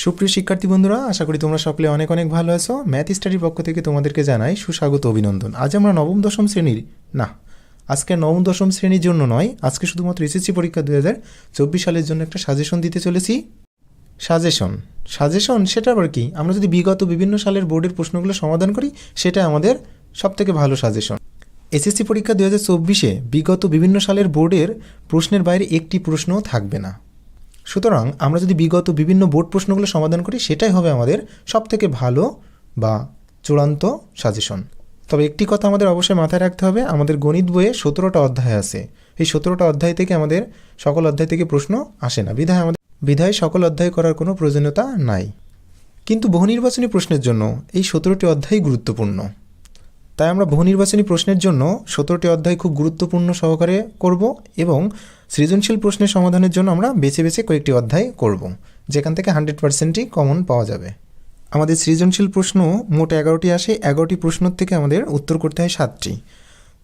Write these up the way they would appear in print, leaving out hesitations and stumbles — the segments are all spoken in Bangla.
সুপ্রিয় শিক্ষার্থী বন্ধুরা, আশা করি তোমরা সকলে অনেক অনেক ভালো আছো। ম্যাথ স্টাডির পক্ষ থেকে তোমাদেরকে জানাই সুস্বাগত অভিনন্দন। আজ আমরা নবম দশম শ্রেণীর আজকে নবম দশম শ্রেণীর জন্য নয়, আজকে শুধুমাত্র এসএসসি পরীক্ষা 2024 সালের জন্য একটা সাজেশন দিতে চলেছি। সাজেশন সেটা আবার কি? আমরা যদি বিগত বিভিন্ন সালের বোর্ডের প্রশ্নগুলো সমাধান করি, সেটা আমাদের সবথেকে ভালো সাজেশন। এসএসসি পরীক্ষা 2024-এ বিগত বিভিন্ন সালের বোর্ডের প্রশ্নের বাইরে একটি প্রশ্নও থাকবে না। সুতরাং আমরা যদি বিগত বিভিন্ন বোর্ড প্রশ্নগুলো সমাধান করি, সেটাই হবে আমাদের সবথেকে ভালো বা চূড়ান্ত সাজেশন। তবে একটি কথা আমাদের অবশ্যই মাথায় রাখতে হবে, আমাদের গণিত বইয়ে 17টা অধ্যায় আছে। এই 17টা অধ্যায় থেকে আমাদের সকল অধ্যায় থেকে প্রশ্ন আসে না, বিধায় সকল অধ্যায় করার কোনো প্রয়োজনীয়তা নাই। কিন্তু বহু নির্বাচনী প্রশ্নের জন্য এই 17টি অধ্যায় গুরুত্বপূর্ণ। তাই আমরা বহু নির্বাচনী প্রশ্নের জন্য 17টি অধ্যায় খুব গুরুত্বপূর্ণ সহকারে করব এবং সৃজনশীল প্রশ্নের সমাধানের জন্য আমরা বেছে বেছে কয়েকটি অধ্যায় করব, যেখান থেকে 100%ই কমন পাওয়া যাবে। আমাদের সৃজনশীল প্রশ্ন মোট 11টি আসে। 11টি প্রশ্ন থেকে আমাদের উত্তর করতে হয় 7টি।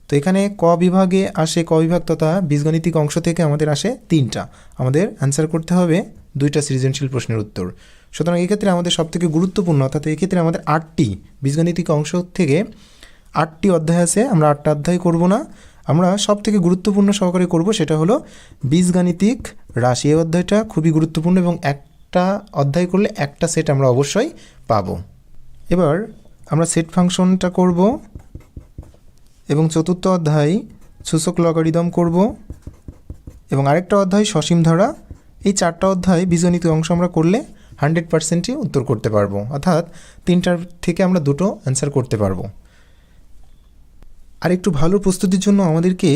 তো এখানে ক বিভাগে আসে, ক বিভাগ তথা বীজগণিতিক অংশ থেকে আমাদের আসে 3টা। আমাদের অ্যান্সার করতে হবে 2টা সৃজনশীল প্রশ্নের উত্তর। সুতরাং এক্ষেত্রে আমাদের সবথেকে গুরুত্বপূর্ণ, অর্থাৎ এক্ষেত্রে আমাদের 8টি বীজগণিতিক অংশ থেকে 8টি অধ্যায় আছে। আমরা 8টা অধ্যায় করব না, আমরা সব থেকে গুরুত্বপূর্ণ সহকারে করব, সেটা হলো বীজগাণিতিক রাশি। এই অধ্যায়টা খুবই গুরুত্বপূর্ণ এবং একটা অধ্যায় করলে একটা সেট আমরা অবশ্যই পাব। এবার আমরা সেট ফাংশনটা করব এবং চতুর্থ অধ্যায় সূচক লগারিদম করব এবং আরেকটা অধ্যায় সসীম ধারা। এই 4টা অধ্যায় বীজগণিতিক অংশ আমরা করলে 100%ই উত্তর করতে পারবো, অর্থাৎ 3টার থেকে আমরা 2টো অ্যান্সার করতে পারবো। আর একটু ভালো প্রস্তুতির জন্য আমাদেরকে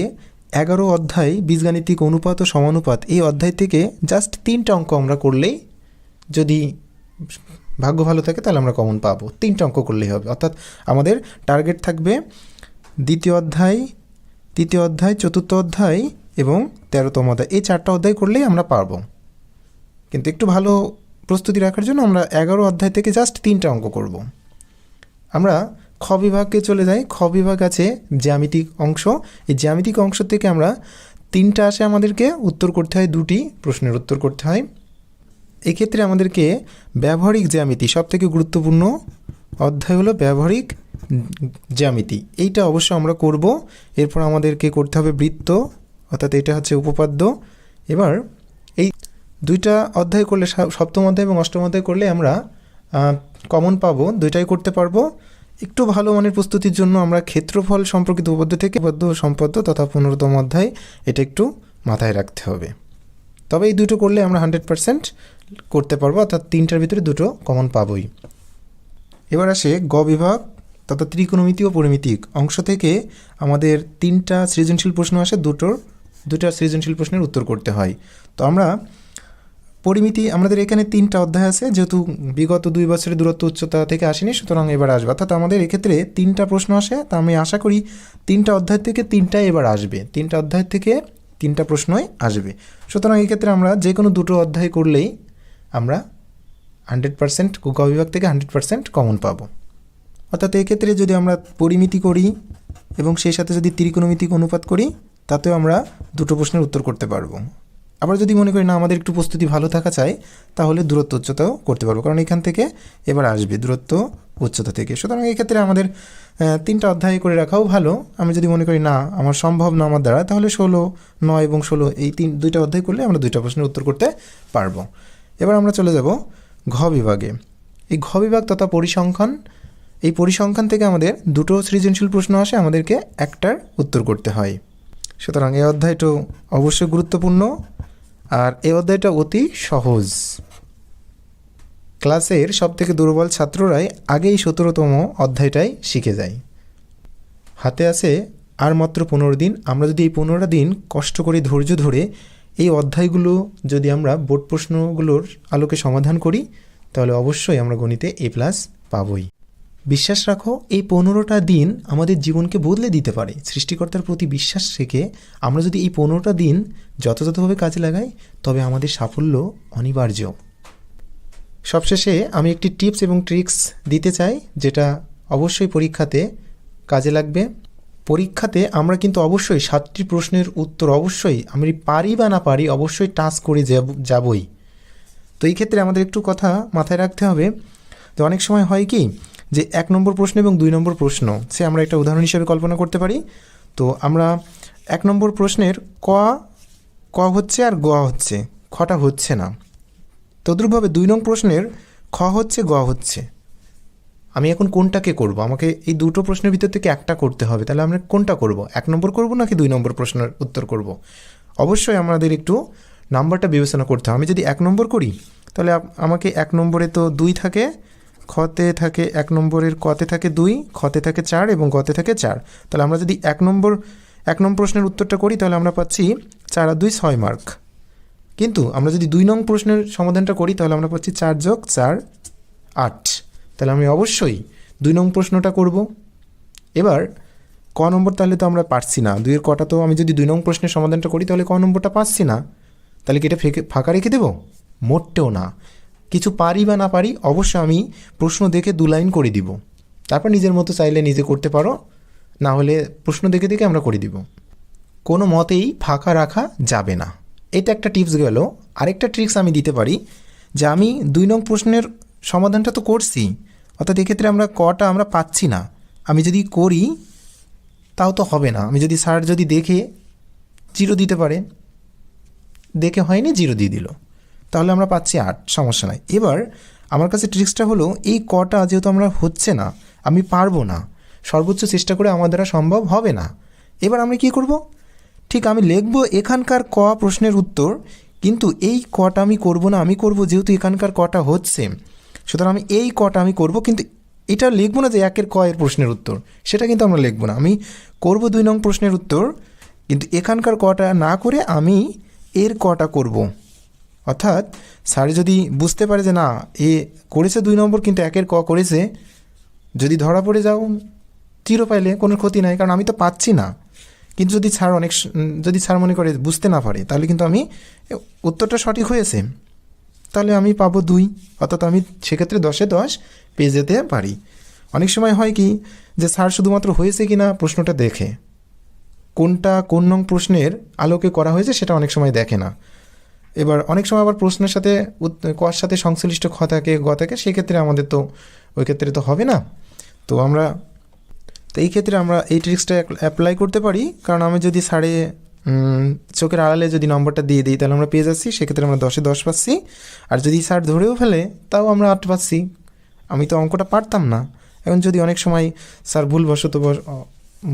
11 অধ্যায় বীজগাণিতিক অনুপাত ও সমানুপাত, এই অধ্যায় থেকে জাস্ট 3টা অঙ্ক আমরা করলেই, যদি ভাগ্য ভালো থাকে তাহলে আমরা কমন পাবো। 3টা অঙ্ক করলেই হবে, অর্থাৎ আমাদের টার্গেট থাকবে দ্বিতীয় অধ্যায়, তৃতীয় অধ্যায়, চতুর্থ অধ্যায় এবং 13তম অধ্যায়। এই 4টা অধ্যায় করলেই আমরা পারবো। কিন্তু একটু ভালো প্রস্তুতি রাখার জন্য আমরা 11 অধ্যায় থেকে জাস্ট 3টা অঙ্ক করব। আমরা খ বিভাগে চলে যাই। খ বিভাগ আছে জ্যামিতিক অংশ। এই জ্যামিতিক অংশ থেকে আমরা 3টা আসে, আমাদেরকে উত্তর করতে হয় 2টি প্রশ্নের উত্তর করতে হয়। এক্ষেত্রে আমাদেরকে ব্যবহারিক জ্যামিতি, সবথেকে গুরুত্বপূর্ণ অধ্যায় হলো ব্যবহারিক জ্যামিতি, এইটা অবশ্যই আমরা করব। এরপর আমাদেরকে করতে হবে বৃত্ত, অর্থাৎ এটা হচ্ছে উপপাদ্য। এবার এই 2টা অধ্যায় করলে, সপ্তম অধ্যায় এবং অষ্টম অধ্যায় করলে আমরা কমন পাবো, 2টাই করতে পারবো। একটু ভালো মানের প্রস্তুতির জন্য আমরা ক্ষেত্রফল সম্পর্কিত উপপাদ্য থেকে সম্পদ্য তথা 15তম অধ্যায়, এটা একটু মাথায় রাখতে হবে। তবে এই 2টো করলে আমরা 100% করতে পারবো, অর্থাৎ 3টার ভিতরে 2টো কমন পাবোই। এবার আসে গ বিভাগ তথা ত্রিকোণমিতি ও পরিমিতিক অংশ থেকে আমাদের 3টা সৃজনশীল প্রশ্ন আসে, 2টা সৃজনশীল প্রশ্নের উত্তর করতে হয়। তো আমরা পরিমিতি, আমাদের এখানে 3টা অধ্যায় আছে, যেহেতু বিগত 2 বছরের দূরত্ব উচ্চতা থেকে আসেনি, সুতরাং এবার আসবে। অর্থাৎ আমাদের এক্ষেত্রে 3টা প্রশ্ন আসে, তা আমি আশা করি 3টা অধ্যায় থেকে 3টা এবার আসবে, 3টা অধ্যায় থেকে 3টা প্রশ্নই আসবে। সুতরাং এক্ষেত্রে আমরা যে কোনো 2টো অধ্যায় করলেই আমরা 100% গ বিভাগ থেকে 100% কমন পাবো। অর্থাৎ এক্ষেত্রে যদি আমরা পরিমিতি করি এবং সেই সাথে যদি ত্রিকোণমিতিক অনুপাত করি, তাতেও আমরা 2টো প্রশ্নের উত্তর করতে পারবো। আবার যদি মনে করি না আমাদের একটু প্রস্তুতি ভালো থাকা চাই, তাহলে দূরত্ব উচ্চতাও করতে পারবো, কারণ এখান থেকে এবার আসবে দূরত্ব উচ্চতা থেকে। সুতরাং এক্ষেত্রে আমাদের 3টা অধ্যায় করে রাখাও ভালো। আমি যদি মনে করি না আমার সম্ভব না আমার দ্বারা, তাহলে 16, 9 এবং 16 এই 2টা অধ্যায় করলে আমরা 2টা প্রশ্নের উত্তর করতে পারবো। এবার আমরা চলে যাব ঘ বিভাগে। এই ঘ বিভাগ তথা পরিসংখ্যান, এই পরিসংখ্যান থেকে আমাদের 2টো সৃজনশীল প্রশ্ন আসে, আমাদেরকে একটার উত্তর করতে হয়। সুতরাং এই অধ্যায়টা অবশ্যই গুরুত্বপূর্ণ, আর এই অধ্যায়টা অতি সহজ। ক্লাসের সবথেকে দুর্বল ছাত্ররাই আগেই 17তম অধ্যায়টাই শিখে যায়। হাতে আছে আর মাত্র 15 দিন। আমরা যদি এই 15টা দিন কষ্ট করে ধৈর্য ধরে এই অধ্যায়গুলো যদি আমরা বোর্ড প্রশ্নগুলোর আলোকে সমাধান করি, তাহলে অবশ্যই আমরা গণিতে A+ পাবই। বিশ্বাস রাখো, এই 15টা দিন আমাদের জীবনকে বদলে দিতে পারে। সৃষ্টিকর্তার প্রতি বিশ্বাস রেখে আমরা যদি এই 15টা দিন যথাযথভাবে কাজে লাগাই, তবে আমাদের সাফল্য অনিবার্য। সবশেষে আমি একটি টিপস এবং ট্রিক্স দিতে চাই, যেটা অবশ্যই পরীক্ষাতে কাজে লাগবে। পরীক্ষাতে আমরা কিন্তু অবশ্যই 7টি প্রশ্নের উত্তর অবশ্যই, আমি পারি বা না পারি, অবশ্যই টাচ করে যাবই। তো এই ক্ষেত্রে আমাদের একটু কথা মাথায় রাখতে হবে। তো অনেক সময় হয় কি যে 1 নম্বর প্রশ্ন এবং 2 নম্বর প্রশ্ন, সে আমরা একটা উদাহরণ হিসেবে কল্পনা করতে পারি। তো আমরা 1 নম্বর প্রশ্নের ক হচ্ছে আর গ হচ্ছে, খটা হচ্ছে না। তদ্রূপভাবে 2 নং প্রশ্নের খ হচ্ছে গ হচ্ছে। আমি এখন কোনটাকে করব? আমাকে এই দুটো প্রশ্নের ভিতর থেকে একটা করতে হবে। তাহলে আমরা কোনটা করব? 1 নম্বর করব নাকি 2 নম্বর প্রশ্নের উত্তর করব? অবশ্যই আমাদের একটু নাম্বারটা বিবেচনা করতে হবে। আমি যদি 1 নম্বর করি তাহলে আমাকে 1 নম্বরে তো 2 থাকে, খতে থাকে 1 নম্বরের, কতে থাকে 2, খতে থাকে 4 এবং গতে থাকে 4। তাহলে আমরা যদি 1 নম্বর প্রশ্নের উত্তরটা করি তাহলে আমরা পাচ্ছি 4 আর 2 6 মার্ক। কিন্তু আমরা যদি 2 নং প্রশ্নের সমাধানটা করি তাহলে আমরা পাচ্ছি 4 যোগ 4 8। তাহলে আমি অবশ্যই 2 নং প্রশ্নটা করব। এবার ক নম্বর তাহলে তো আমরা পারছি না, 2 এর কটা তো আমি যদি 2 নং প্রশ্নের সমাধানটা করি তাহলে ক নম্বরটা পাচ্ছি না। তাহলে কি এটা ফাঁকা রেখে দেবো? মোটেও না। কিছু পারি বা না পারি অবশ্যই আমি প্রশ্ন দেখে 2 লাইন করে দিব, তারপর নিজের মতো চাইলে নিজে করতে পারো, না হলে প্রশ্ন দেখে দেখে আমরা করে দিব। কোনো মতেই ফাঁকা রাখা যাবে না, এটা একটা টিপস গেল। আরেকটা ট্রিক্স আমি দিতে পারি যে আমি 2 নং প্রশ্নের সমাধানটা তো করছি, অর্থাৎ এক্ষেত্রে আমরা কটা আমরা পাচ্ছি না। আমি যদি করি তাও তো হবে না। আমি যদি স্যার যদি দেখে 0 দিতে পারে, দেখে হয়নি 0 দিয়ে দিল, তাহলে আমরা পাচ্ছি 8, সমস্যা নাই। এবার আমার কাছে ট্রিক্সটা হলো এই কটা যেহেতু আমরা হচ্ছে না, আমি পারবো না, সর্বোচ্চ চেষ্টা করে আমার দ্বারা সম্ভব হবে না। এবার আমি কি করব? ঠিক আমি লিখব এখানকার ক প্রশ্নের উত্তর, কিন্তু এই কটা আমি করব না। আমি করব যেহেতু এখানকার কটা হচ্ছে, সুতরাং আমি এই কটা আমি করব, কিন্তু এটা লিখবো না যে 1 এর ক এর প্রশ্নের উত্তর, সেটা কিন্তু আমরা লিখবো না। আমি করব 2 নং প্রশ্নের উত্তর, কিন্তু এখানকার কটা না করে আমি এর কটা করব। অর্থাৎ স্যার যদি বুঝতে পারে যে না এ করেছে 2 নম্বর কিন্তু 1 এর ক করেছে, যদি ধরা পড়ে যাও 0 পাইলে কোনো ক্ষতি নাই, কারণ আমি তো পাচ্ছি না। কিন্তু যদি স্যার মনে করে বুঝতে না পারে, তাহলে কিন্তু আমি উত্তরটা সঠিক হয়েছে, তাহলে আমি পাবো 2, অর্থাৎ আমি সেক্ষেত্রে 10-এ 10 পেয়ে যেতে পারি। অনেক সময় হয় কি যে স্যার শুধুমাত্র হয়েছে কি না প্রশ্নটা দেখে, কোন নং প্রশ্নের আলোকে করা হয়েছে সেটা অনেক সময় দেখে না। এবার অনেক সময় আবার প্রশ্নের সাথে কর সাথে সংশ্লিষ্ট খ থাকে, গ থাকে, সেক্ষেত্রে আমাদের তো ওই ক্ষেত্রে তো হবে না। তো এই ক্ষেত্রে আমরা এই ট্রিক্সটা অ্যাপ্লাই করতে পারি, কারণ আমি যদি সাড়ে চোখের আড়ালে যদি নম্বরটা দিয়ে দিই তাহলে আমরা পেয়ে যাচ্ছি, সেক্ষেত্রে আমরা 10-এ 10 পাচ্ছি। আর যদি স্যার ধরেও ফেলে তাও আমরা 8 পাচ্ছি। আমি তো অঙ্কটা পারতাম না। এখন যদি অনেক সময় স্যার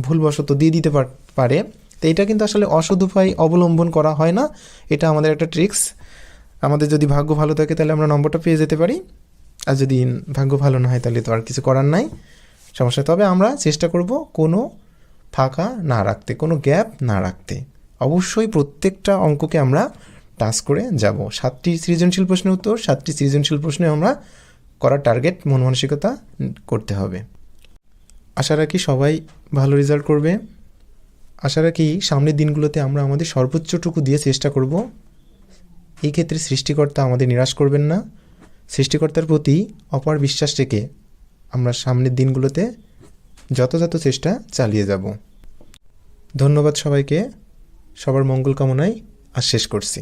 ভুলবশত দিয়ে দিতে পারে, তো এটা কিন্তু আসলে অসৎ উপায় অবলম্বন করা হয় না, এটা আমাদের একটা ট্রিক্স। আমাদের যদি ভাগ্য ভালো থাকে তাহলে আমরা নম্বরটা পেয়ে যেতে পারি, আর যদি ভাগ্য ভালো না হয় তাহলে তো আর কিছু করার নাই, সমস্যা। তবে আমরা চেষ্টা করব কোনো ফাঁকা না রাখতে, কোনো গ্যাপ না রাখতে। অবশ্যই প্রত্যেকটা অঙ্ককে আমরা টাচ করে যাব। 7টি সৃজনশীল প্রশ্নের উত্তর, 7টি সৃজনশীল প্রশ্নে আমরা করার টার্গেট মন মানসিকতা করতে হবে। আশা রাখি সবাই ভালো রেজাল্ট করবে। আশা রাখি সামনের দিনগুলোতে আমরা আমাদের সর্বোচ্চটুকু দিয়ে চেষ্টা করব। এই ক্ষেত্রে সৃষ্টিকর্তা আমাদের নিরাশ করবেন না। সৃষ্টিকর্তার প্রতি অপার বিশ্বাস রেখে আমরা সামনের দিনগুলোতে যথাযথ চেষ্টা চালিয়ে যাব। ধন্যবাদ সবাইকে। সবার মঙ্গল কামনায় আজ শেষ করছি।